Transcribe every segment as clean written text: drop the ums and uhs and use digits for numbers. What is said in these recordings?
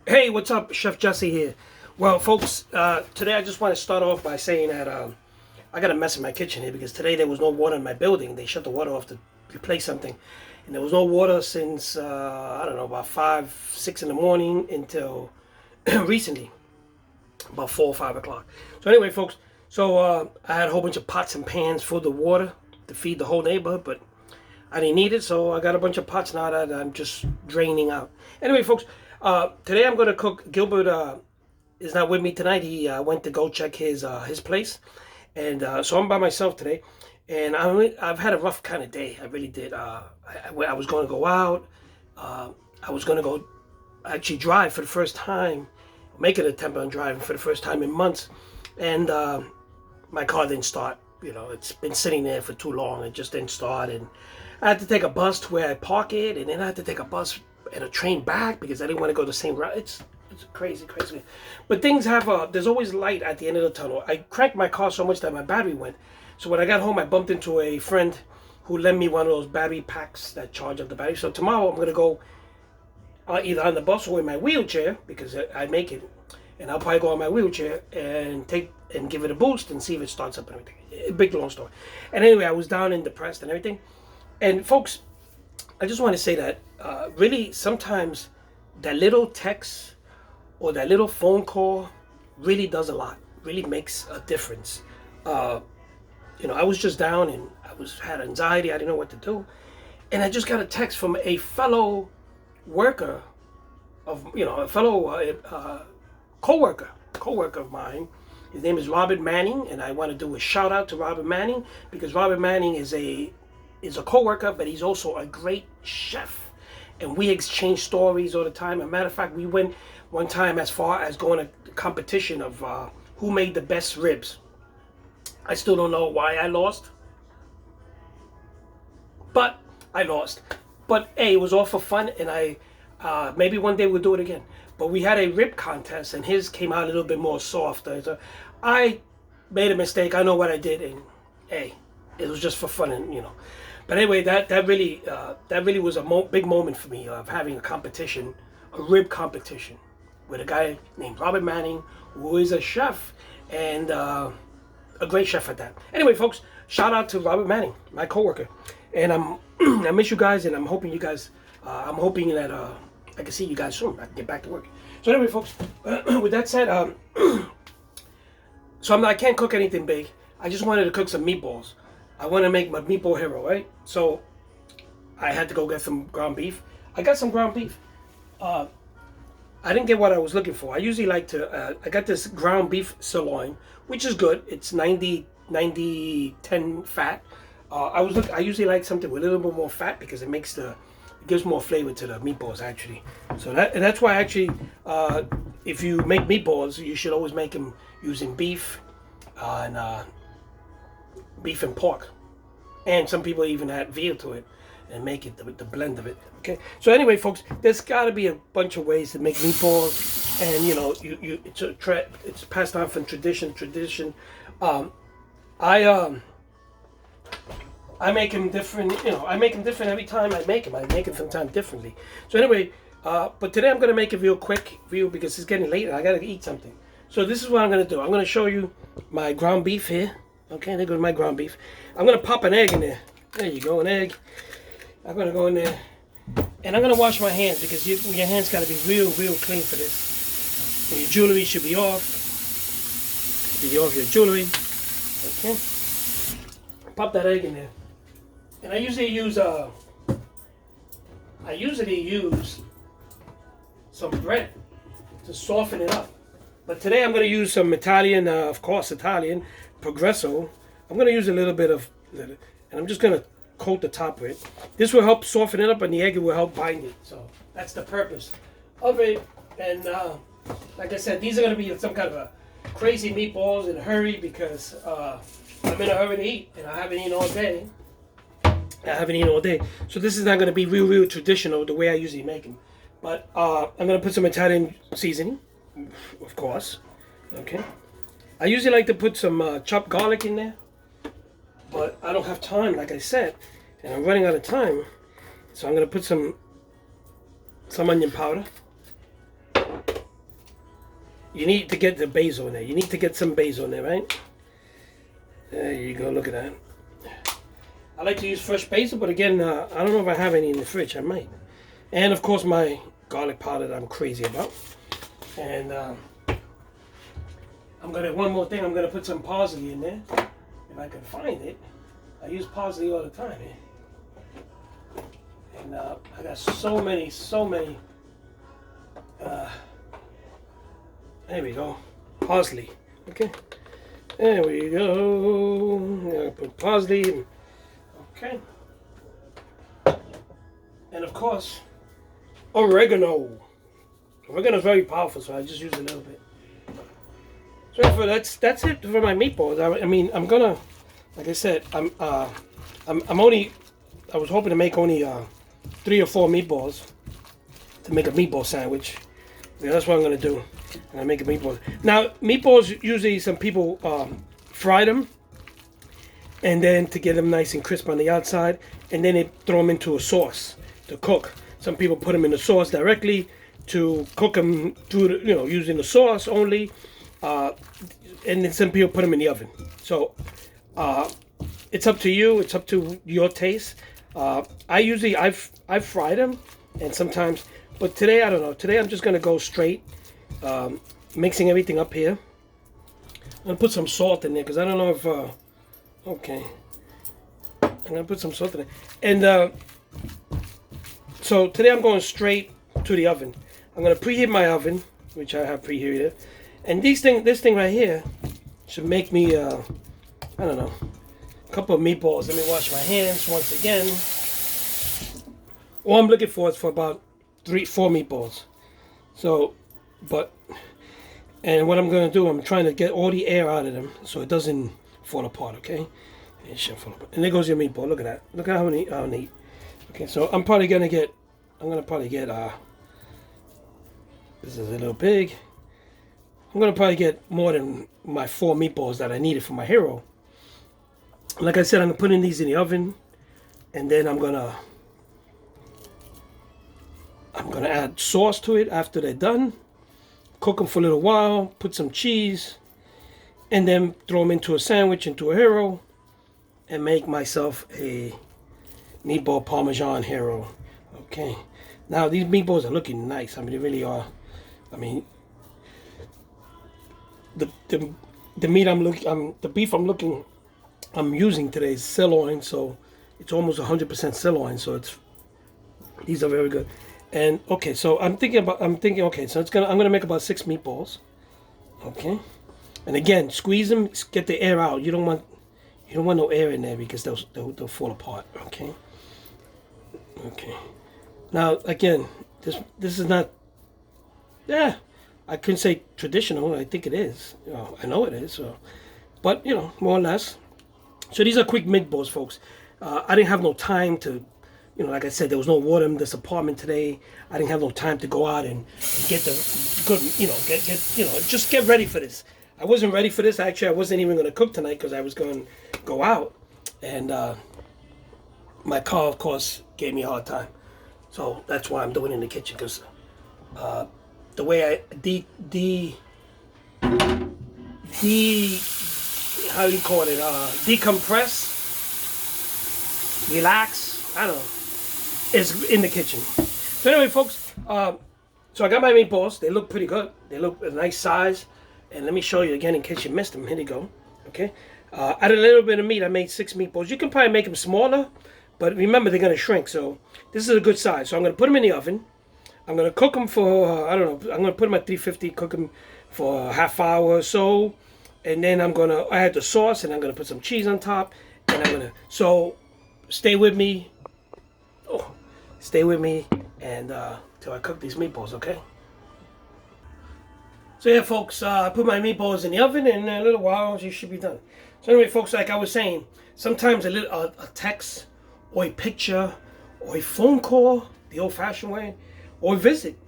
Hey, what's up? Chef Jesse here. Well, folks, today I just want to start off by saying that I got a mess in my kitchen here because today there was no water in my building. They shut the water off to replace something. And there was no water since, I don't know, about 5, 6 in the morning until recently, about 4 or 5 o'clock. So anyway, folks, I had a whole bunch of pots and pans full of water to feed the whole neighborhood, but I didn't need it, so I got a bunch of pots now that I'm just draining out. Anyway, folks, today I'm going to cook. Gilbert is not with me tonight. He went to go check his place, and so I'm by myself today. And I've had a rough kind of day. I really did. I was going to go out. I was going to go actually drive for the first time, make an attempt on driving for the first time in months, and my car didn't start. You know, it's been sitting there for too long. It just didn't start, and I had to take a bus to where I park it, and then I had to take a bus and a train back because I didn't want to go the same route. It's crazy. But things have there's always light at the end of the tunnel. I cranked my car so much that my battery went. So when I got home, I bumped into a friend who lent me one of those battery packs that charge up the battery. So tomorrow I'm gonna go either on the bus or in my wheelchair because I make it, and I'll probably go on my wheelchair and give it a boost and see if it starts up and everything. Big long story. And anyway, I was down and depressed and everything. And folks, I just want to say that really sometimes that little text or that little phone call really does a lot. Really makes a difference. I was just down and had anxiety. I didn't know what to do, and I just got a text from a fellow worker a fellow co-worker of mine. His name is Robert Manning, and I want to do a shout out to Robert Manning because Robert Manning is a co-worker, but he's also a great chef, and we exchange stories all the time. As a matter of fact, we went one time as far as going to a competition of who made the best ribs. I still don't know why I lost, but I lost. But hey, it was all for fun, and I maybe one day we'll do it again. But we had a rib contest, and his came out a little bit more soft. So I made a mistake. I know what I did, and hey, it was just for fun, and. But anyway, that really was a big moment for me of having a rib competition, with a guy named Robert Manning, who is a chef and a great chef at that. Anyway, folks, shout out to Robert Manning, my coworker, and I miss you guys, and I'm hoping that I can see you guys soon. I can get back to work. So anyway, folks, with that said, I can't cook anything big. I just wanted to cook some meatballs. I want to make my meatball hero, right? So I had to go get some ground beef. I got some ground beef. I didn't get what I was looking for. I usually like to, I got this ground beef sirloin, which is good. It's 90-10 fat. I usually like something with a little bit more fat because it gives more flavor to the meatballs actually. So that's why actually, if you make meatballs, you should always make them using beef and pork, and some people even add veal to it and make it the blend of it. Okay, so anyway, folks, there's got to be a bunch of ways to make meatballs, and it's passed on from tradition to tradition. I make them different. I make them different every time I make them. I make them sometimes differently. So anyway, but today I'm gonna make a real quick review because it's getting late and I gotta eat something. So this is what I'm gonna do. I'm gonna show you my ground beef here. Okay, there goes my ground beef. I'm gonna pop an egg in there. There you go, an egg. I'm gonna go in there, and I'm gonna wash my hands because your hands gotta be real clean for this. And your jewelry should be off. Be off your jewelry. Okay. Pop that egg in there, and I usually use some bread to soften it up. But today I'm gonna use some Italian, of course, Italian. Progresso. I'm going to use a little bit of, and I'm just going to coat the top with it. This will help soften it up, and the egg will help bind it. So that's the purpose of it. And like I said, these are going to be some kind of a crazy meatballs in a hurry because I'm in a hurry to eat, and I haven't eaten all day. So this is not going to be real traditional the way I usually make them. But I'm going to put some Italian seasoning, of course. Okay. I usually like to put some chopped garlic in there, but I don't have time, like I said, and I'm running out of time. So I'm going to put some onion powder. you need to get the basil in there. You need to get some basil in there, right? There you go. Look at that. I like to use fresh basil, but again, I don't know if I have any in the fridge. I might. And of course, my garlic powder that I'm crazy about. And one more thing. I'm gonna put some parsley in there if I can find it. I use parsley all the time. And I got so many. There we go. Parsley. Okay. There we go. I'm gonna put parsley in. Okay. And of course, oregano. Oregano is very powerful, so I just use a little bit. So that's it for my meatballs. I mean, I'm gonna, like I said, I was hoping to make only 3 or 4 meatballs to make a meatball sandwich. Yeah, that's what I'm gonna do. I'm gonna make a meatball. Now, meatballs usually some people fry them, and then to get them nice and crisp on the outside, and then they throw them into a sauce to cook. Some people put them in the sauce directly to cook them through, using the sauce only, and then some people put them in the oven. So it's up to you. It's up to your taste. I've fried them, and sometimes, but today I don't know. Today I'm just gonna go straight, mixing everything up here. I'm gonna put some salt in there because I don't know if. Okay, I'm gonna put some salt in it, and so today I'm going straight to the oven. I'm gonna preheat my oven, which I have preheated, and this thing right here should make me I don't know, a couple of meatballs. Let me wash my hands once again. All I'm looking for is for about 3-4 meatballs. So, and what I'm gonna do, I'm trying to get all the air out of them so it doesn't fall apart, okay? It should fall apart. And there goes your meatball. Look at that. Look at how neat. Okay, so I'm gonna probably get this is a little big. I'm gonna probably get more than my 4 meatballs that I needed for my hero. Like I said, I'm gonna put these in the oven, and then I'm gonna add sauce to it after they're done. Cook them for a little while. Put some cheese. And then throw them into a sandwich, into a hero, and make myself a meatball parmesan hero. Okay. Now these meatballs are looking nice. I mean, they really are. I mean, the meat the beef I'm using today is sirloin, so it's almost 100% sirloin. So these are very good. And okay, so I'm thinking. Okay, so I'm gonna make about 6 meatballs. Okay. And again, squeeze them, get the air out. You don't want no air in there because they'll fall apart. Okay. Okay. Now again, this is not. Yeah, I couldn't say traditional. I think it is. I know it is. So, but more or less. So these are quick meatballs, folks. I didn't have no time to. Like I said, there was no water in this apartment today. I didn't have no time to go out and get the good. Just get ready for this. I wasn't ready for this. Actually, I wasn't even going to cook tonight because I was going to go out. And my car, of course, gave me a hard time. So that's why I'm doing it in the kitchen, because the way I how do you call it? Decompress, relax, I don't know, is in the kitchen. So anyway, folks, so I got my meatballs. They look pretty good. They look a nice size. And let me show you again in case you missed them. Here they go. Okay. Added a little bit of meat. I made 6 meatballs. You can probably make them smaller, but remember they're going to shrink. So this is a good size. So I'm going to put them in the oven. I'm going to cook them for, I don't know, I'm going to put them at 350, cook them for a half hour or so. And then I'm going to add the sauce, and I'm going to put some cheese on top. And I'm going to, so stay with me. Oh, stay with me and till I cook these meatballs, okay? So yeah, folks, I put my meatballs in the oven, and in a little while you should be done. So anyway, folks, like I was saying, sometimes a text or a picture or a phone call, the old-fashioned way, or a visit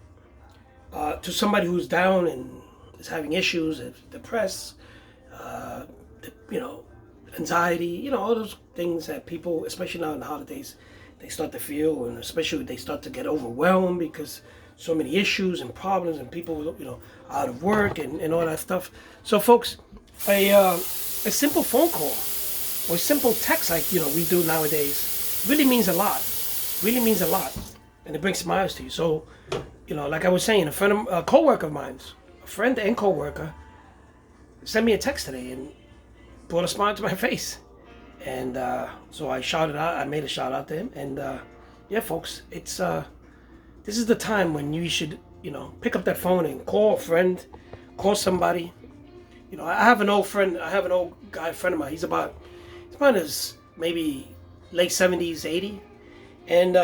to somebody who's down and is having issues, depressed, anxiety, all those things that people, especially now in the holidays, they start to feel, and especially they start to get overwhelmed because so many issues and problems and people, out of work and all that stuff. So, folks, a simple phone call or simple text like, we do nowadays really means a lot. Really means a lot. And it brings smiles to you. So, like I was saying, a co-worker of mine, a friend and co-worker, sent me a text today and brought a smile to my face. And so I shouted out, I made a shout out to him. And yeah, folks, it's this is the time when you should, pick up that phone and call a friend, call somebody. I have an old friend, guy friend of mine. He's about his maybe late 70s, 80. And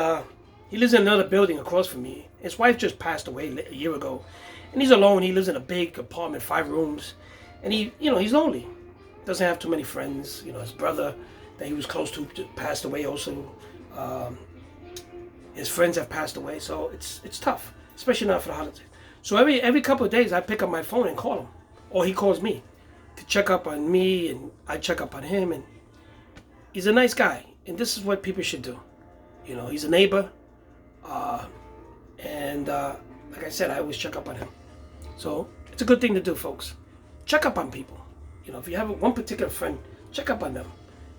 he lives in another building across from me. His wife just passed away a year ago. And he's alone. He lives in a big apartment, 5 rooms. And he's lonely. Doesn't have too many friends. His brother that he was close to passed away also. His friends have passed away. So it's tough, especially now for the holidays. So every couple of days I pick up my phone and call him. Or he calls me to check up on me and I check up on him. And he's a nice guy. And this is what people should do. He's a neighbor. And like I said, I always check up on him. So it's a good thing to do, folks. Check up on people. If you have one particular friend, check up on them.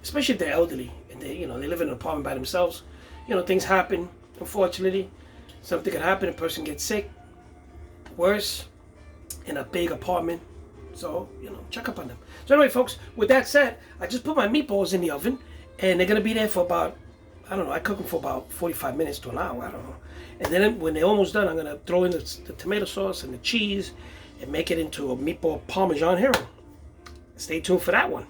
Especially if they're elderly and they live in an apartment by themselves. Things happen, unfortunately. Something can happen, a person gets sick. Worse, in a big apartment. So, check up on them. So anyway, folks, with that said, I just put my meatballs in the oven. And they're going to be there for about, I don't know, I cook them for about 45 minutes to an hour, I don't know. And then when they're almost done, I'm going to throw in the tomato sauce and the cheese and make it into a meatball parmesan hero. Stay tuned for that one.